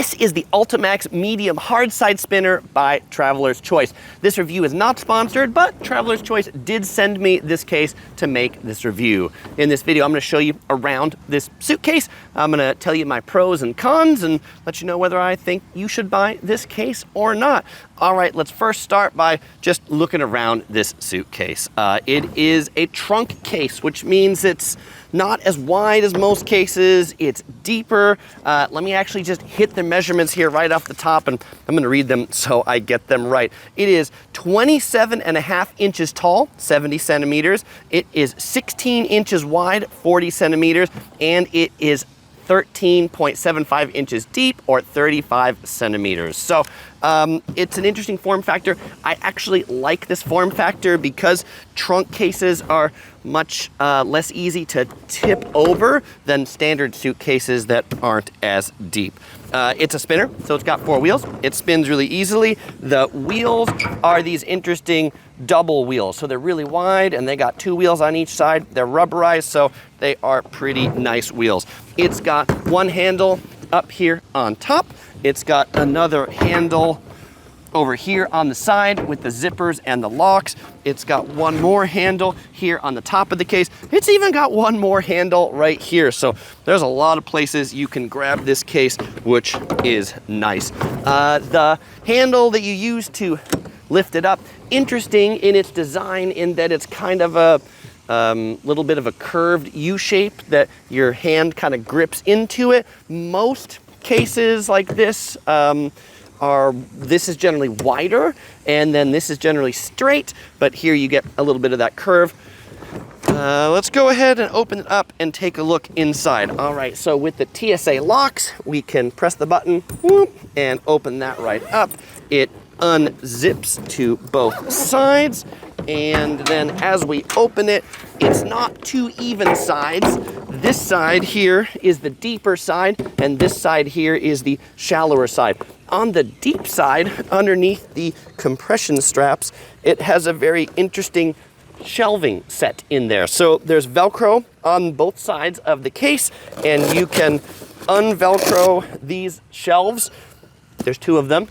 This is the Ultimax medium hard side spinner by Traveler's Choice. This review is not sponsored, but Traveler's Choice did send me this case to make this review. In this video, I'm going to show you around this suitcase. I'm going to tell you my pros and cons and let you know whether I think you should buy this case or not. All right, let's first start by just looking around this suitcase. It is a trunk case, which means it's not as wide as most cases. It's deeper. Let me actually just hit the measurements here right off the top, and I'm going to read them so I get them right. It is 27.5 inches tall, 70 centimeters. It is 16 inches wide, 40 centimeters, and it is 13.75 inches deep, or 35 centimeters. So it's an interesting form factor. I actually like this form factor because trunk cases are much less easy to tip over than standard suitcases that aren't as deep. It's a spinner, so it's got 4 wheels. It spins really easily. The wheels are these interesting double wheels. So they're really wide and they got 2 wheels on each side. They're rubberized, so they are pretty nice wheels. It's got one handle up here on top. It's got another handle over here on the side with the zippers and the locks. It's got one more handle here on the top of the case. It's even got one more handle right here. So there's a lot of places you can grab this case, which is nice. The handle that you use to lift it up, interesting in its design in that it's kind of a little bit of a curved U shape that your hand kind of grips into it. Most cases like this this is generally wider, and then this is generally straight, but here you get a little bit of that curve. Let's go ahead and open it up and take a look inside. All right, so with the TSA locks, we can press the button whoop, and open that right up. It unzips to both sides, and then as we open it, it's not 2 even sides. This side here is the deeper side, and this side here is the shallower side. On the deep side, underneath the compression straps, it has a very interesting shelving set in there. So there's Velcro on both sides of the case, and you can unvelcro these shelves. There's 2 of them,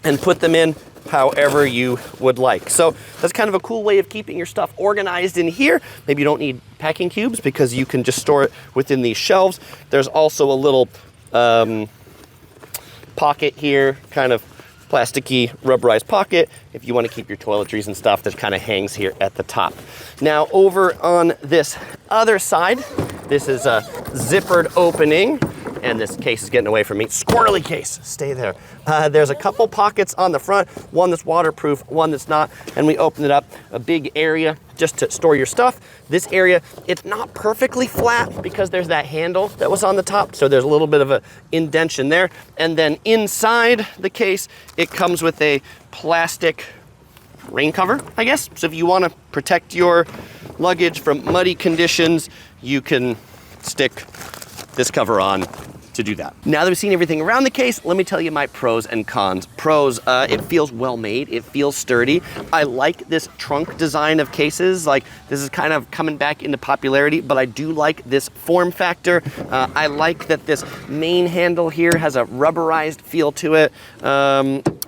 and put them in however you would like. So that's kind of a cool way of keeping your stuff organized in here. Maybe you don't need packing cubes because you can just store it within these shelves. There's also a little pocket here, kind of plasticky rubberized pocket if you want to keep your toiletries and stuff that kind of hangs here at the top. Now over on this other side, this is a zippered opening, and this case is getting away from me. Squirrely case, stay there. There's a couple pockets on the front, one that's waterproof, one that's not, and we open it up, a big area just to store your stuff. This area, it's not perfectly flat because there's that handle that was on the top, so there's a little bit of an indentation there. And then inside the case, it comes with a plastic rain cover, I guess. So if you want to protect your luggage from muddy conditions, you can stick this cover on to do that. Now that we've seen everything around the case, let me tell you my pros and cons. Pros, it feels well made, it feels sturdy. I like this trunk design of cases. Like, this is kind of coming back into popularity, but I do like this form factor. I like that this main handle here has a rubberized feel to it.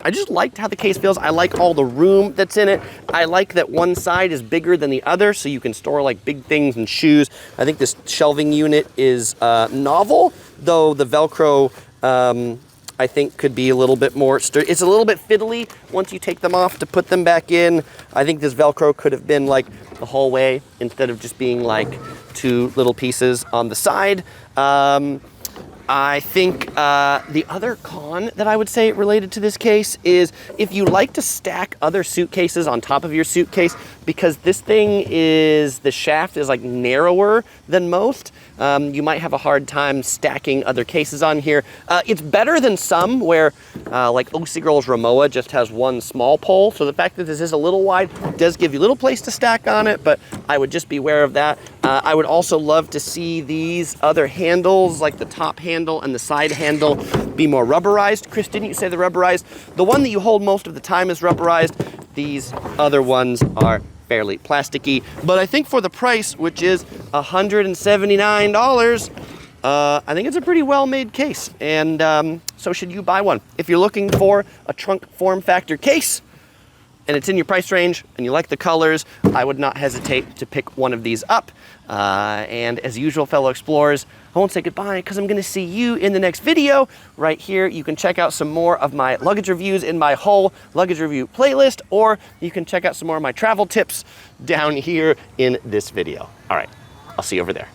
I just liked how the case feels. I like all the room that's in it. I like that one side is bigger than the other, so you can store like big things and shoes. I think this shelving unit is novel, though the Velcro I think could be a little bit more sturdy. It's a little bit fiddly once you take them off to put them back in. I think this Velcro could have been like the whole way instead of just being like 2 little pieces on the side. I think the other con that I would say related to this case is if you like to stack other suitcases on top of your suitcase, because this thing is, the shaft is like narrower than most, you might have a hard time stacking other cases on here. It's better than some where like OC Girls Rimowa just has one small pole. So the fact that this is a little wide does give you a little place to stack on it, but I would just be aware of that. I would also love to see these other handles, like the top handle and the side handle, be more rubberized. Chris, didn't you say the rubberized? The one that you hold most of the time is rubberized. These other ones are fairly plasticky, but I think for the price, which is $179, I think it's a pretty well-made case, and so should you buy one. If you're looking for a trunk form factor case, and it's in your price range, and you like the colors, I would not hesitate to pick one of these up. And as usual, fellow explorers, I won't say goodbye because I'm gonna see you in the next video. Right here, you can check out some more of my luggage reviews in my whole luggage review playlist, or you can check out some more of my travel tips down here in this video. All right, I'll see you over there.